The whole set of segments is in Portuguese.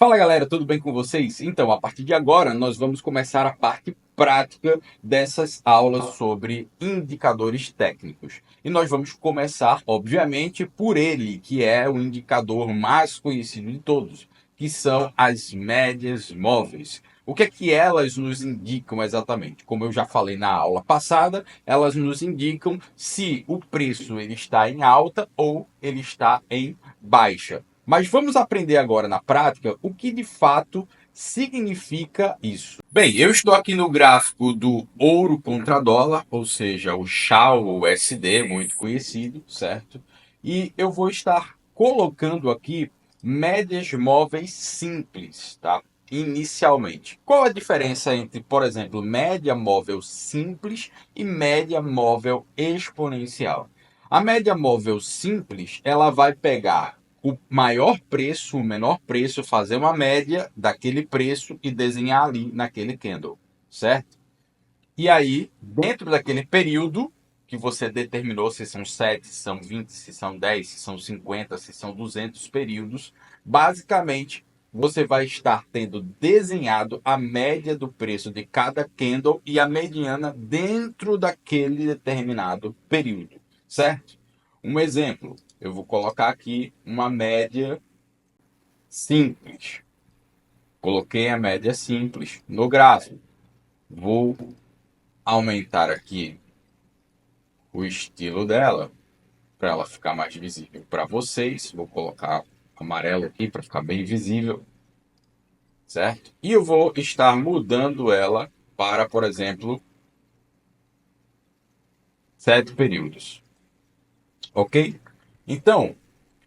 Fala galera, tudo bem com vocês? Então, a partir de agora, nós vamos começar a parte prática dessas aulas sobre indicadores técnicos. E nós vamos começar, obviamente, por ele, que é o indicador mais conhecido de todos, que são as médias móveis. O que é que elas nos indicam exatamente? Como eu já falei na aula passada, elas nos indicam se o preço ele está em alta ou ele está em baixa. Mas vamos aprender agora na prática o que de fato significa isso. Bem, eu estou aqui no gráfico do ouro contra dólar, ou seja, o SHA ou USD, muito conhecido, certo? E eu vou estar colocando aqui médias móveis simples, tá? Inicialmente. Qual a diferença entre, por exemplo, média móvel simples e média móvel exponencial? A média móvel simples, ela vai pegar o maior preço, o menor preço, fazer uma média daquele preço e desenhar ali naquele candle, certo? E aí, dentro daquele período que você determinou, se são 7, se são 20, se são 10, se são 50, se são 200 períodos, basicamente você vai estar tendo desenhado a média do preço de cada candle e a mediana dentro daquele determinado período, certo? Um exemplo, eu vou colocar aqui uma média simples. Coloquei a média simples no gráfico. Vou aumentar aqui o estilo dela para ela ficar mais visível para vocês. Vou colocar amarelo aqui para ficar bem visível, certo? E eu vou estar mudando ela para, por exemplo, 7 períodos, ok? Então,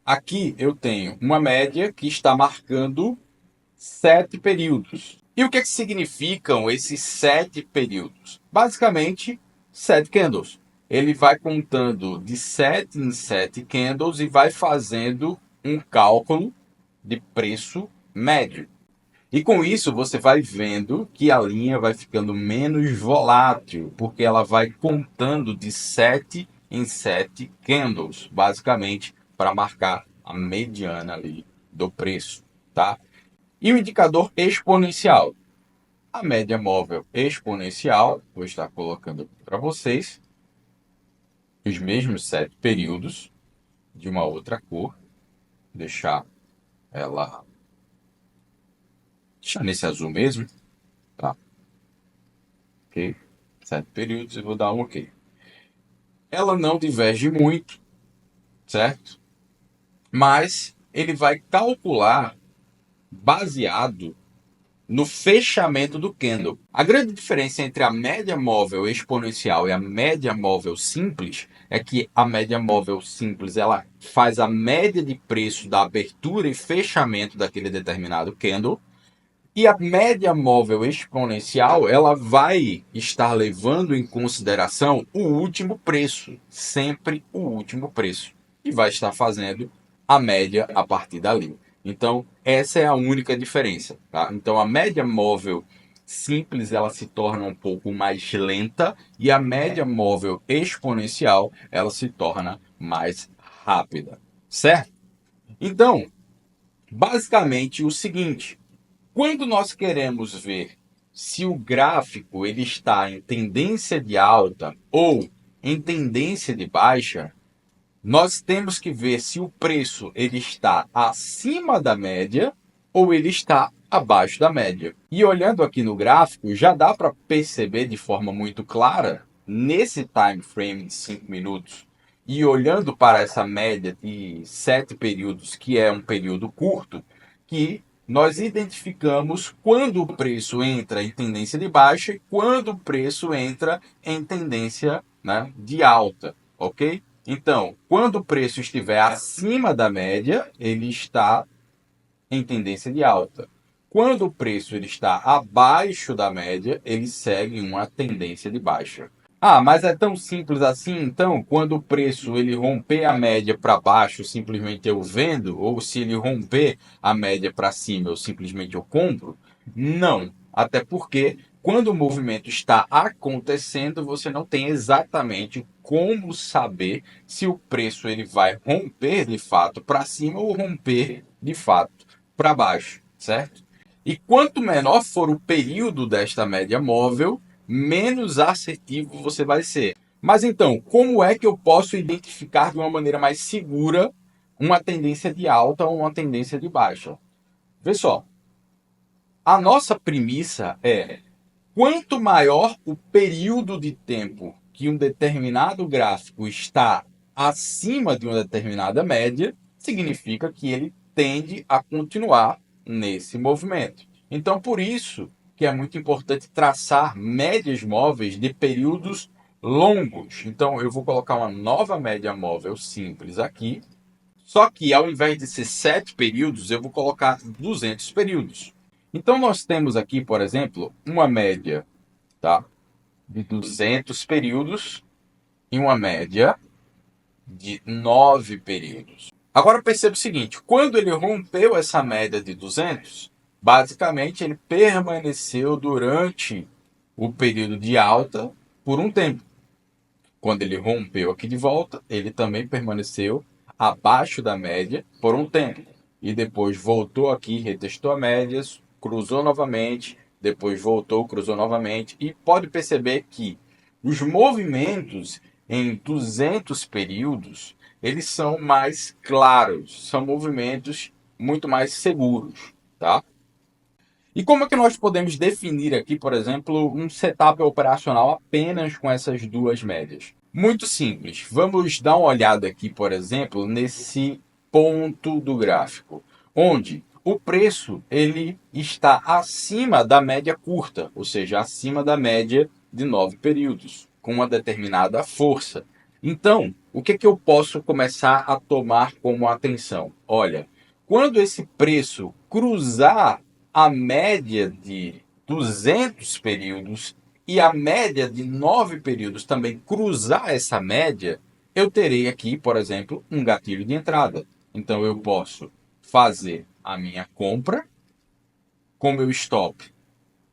aqui eu tenho uma média que está marcando 7 períodos. E o que significam esses 7 períodos? Basicamente, 7 candles. Ele vai contando de 7 em 7 candles e vai fazendo um cálculo de preço médio. E com isso você vai vendo que a linha vai ficando menos volátil, porque ela vai contando de 7 em 7 candles, basicamente para marcar a mediana ali do preço, tá? E o indicador exponencial. A média móvel exponencial, vou estar colocando para vocês os mesmos 7 períodos de uma outra cor, deixar ela deixar nesse azul mesmo, tá? Ok? 7 períodos e vou dar um ok. Ela não diverge muito, certo? Mas ele vai calcular baseado no fechamento do candle. A grande diferença entre a média móvel exponencial e a média móvel simples é que a média móvel simples ela faz a média de preço da abertura e fechamento daquele determinado candle. E a média móvel exponencial ela vai estar levando em consideração o último preço, sempre o último preço, e vai estar fazendo a média a partir dali. Então, essa é a única diferença. Tá? Então, a média móvel simples ela se torna um pouco mais lenta e a média móvel exponencial ela se torna mais rápida, certo? Então, basicamente o seguinte, quando nós queremos ver se o gráfico ele está em tendência de alta ou em tendência de baixa, nós temos que ver se o preço ele está acima da média ou ele está abaixo da média. E olhando aqui no gráfico, já dá para perceber de forma muito clara, nesse time frame de 5 minutos, e olhando para essa média de 7 períodos, que é um período curto, que nós identificamos quando o preço entra em tendência de baixa e quando o preço entra em tendência, né, de alta, ok? Então, quando o preço estiver acima da média, ele está em tendência de alta. Quando o preço ele está abaixo da média, ele segue uma tendência de baixa. Ah, mas é tão simples assim, então, quando o preço ele romper a média para baixo, simplesmente eu vendo, ou se ele romper a média para cima, eu simplesmente eu compro? Não, até porque quando o movimento está acontecendo, você não tem exatamente como saber se o preço ele vai romper de fato para cima ou romper de fato para baixo, certo? E quanto menor for o período desta média móvel, menos assertivo você vai ser. Mas então, como é que eu posso identificar de uma maneira mais segura uma tendência de alta ou uma tendência de baixa? Vê só, a nossa premissa é: quanto maior o período de tempo que um determinado gráfico está acima de uma determinada média, significa que ele tende a continuar nesse movimento. Então, por isso que é muito importante traçar médias móveis de períodos longos. Então, eu vou colocar uma nova média móvel simples aqui, só que ao invés de ser 7 períodos, eu vou colocar 200 períodos. Então, nós temos aqui, por exemplo, uma média, tá, de 200 períodos e uma média de 9 períodos. Agora perceba o seguinte, quando ele rompeu essa média de 200, basicamente ele permaneceu durante o período de alta por um tempo. Quando ele rompeu aqui de volta, ele também permaneceu abaixo da média por um tempo. E depois voltou aqui, retestou a média, cruzou novamente, depois voltou, cruzou novamente. E pode perceber que os movimentos em 200 períodos, eles são mais claros, são movimentos muito mais seguros, tá? E como é que nós podemos definir aqui, por exemplo, um setup operacional apenas com essas duas médias? Muito simples. Vamos dar uma olhada aqui, por exemplo, nesse ponto do gráfico, onde o preço ele está acima da média curta, ou seja, acima da média de 9 períodos, com uma determinada força. Então, o que eu posso começar a tomar como atenção? Olha, quando esse preço cruzar a média de 200 períodos e a média de 9 períodos também cruzar essa média, eu terei aqui, por exemplo, um gatilho de entrada. Então eu posso fazer a minha compra com meu stop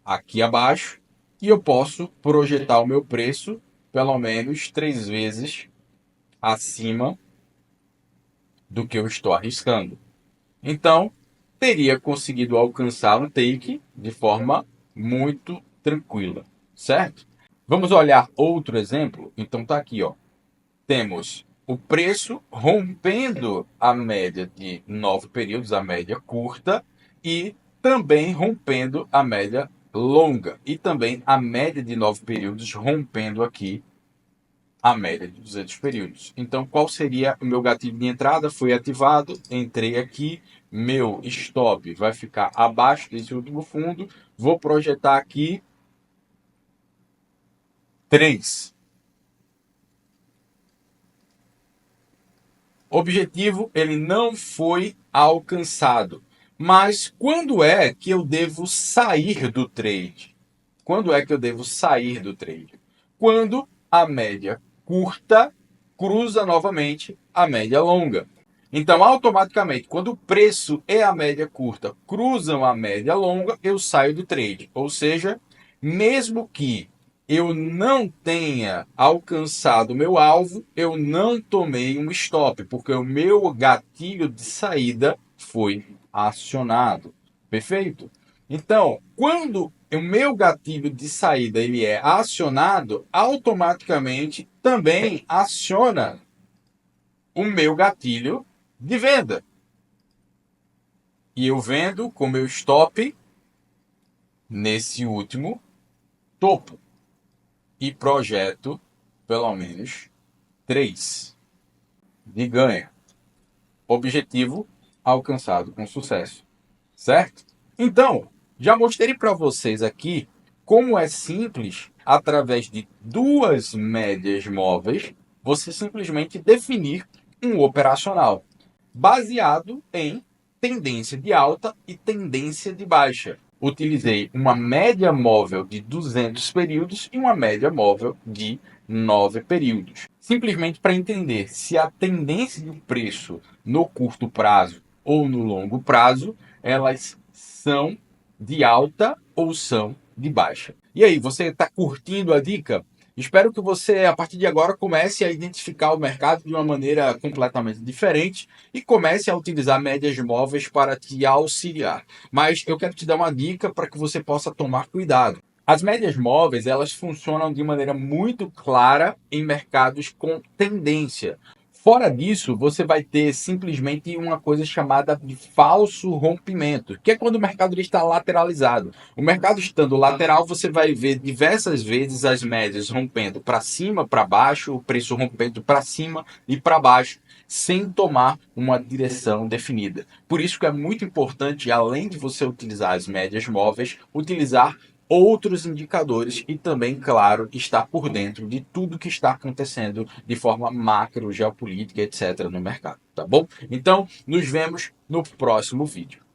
aqui abaixo e eu posso projetar o meu preço pelo menos 3 vezes acima do que eu estou arriscando. Então, teria conseguido alcançar um take de forma muito tranquila, certo? Vamos olhar outro exemplo? Então tá aqui, ó. Temos o preço rompendo a média de 9 períodos, a média curta, e também rompendo a média longa, e também a média de 9 períodos rompendo aqui a média de 200 períodos. Então, qual seria o meu gatilho de entrada? Foi ativado, entrei aqui, meu stop vai ficar abaixo desse último fundo, vou projetar aqui 3. Objetivo, ele não foi alcançado. Mas quando é que eu devo sair do trade? Quando é que eu devo sair do trade? Quando a média curta cruza novamente a média longa. Então, automaticamente, quando o preço e a média curta cruzam a média longa, eu saio do trade. Ou seja, mesmo que eu não tenha alcançado o meu alvo, eu não tomei um stop, porque o meu gatilho de saída foi acionado. Perfeito? Então, quando o meu gatilho de saída ele é acionado, automaticamente também aciona o meu gatilho de venda. E eu vendo com meu stop nesse último topo e projeto pelo menos 3 de ganho. Objetivo alcançado com sucesso, certo? Então, já mostrei para vocês aqui como é simples, através de duas médias móveis, você simplesmente definir um operacional baseado em tendência de alta e tendência de baixa. Utilizei uma média móvel de 200 períodos e uma média móvel de 9 períodos. Simplesmente para entender se a tendência de preço no curto prazo ou no longo prazo, elas são de alta ou são de baixa. E aí, você está curtindo a dica? Espero que você, a partir de agora, comece a identificar o mercado de uma maneira completamente diferente e comece a utilizar médias móveis para te auxiliar. Mas eu quero te dar uma dica para que você possa tomar cuidado. As médias móveis, elas funcionam de maneira muito clara em mercados com tendência. Fora disso, você vai ter simplesmente uma coisa chamada de falso rompimento, que é quando o mercado ele está lateralizado. O mercado estando lateral, você vai ver diversas vezes as médias rompendo para cima, para baixo, o preço rompendo para cima e para baixo, sem tomar uma direção definida. Por isso que é muito importante, além de você utilizar as médias móveis, utilizar outros indicadores e também, claro, estar por dentro de tudo que está acontecendo de forma macro, geopolítica, etc. no mercado, tá bom? Então, nos vemos no próximo vídeo.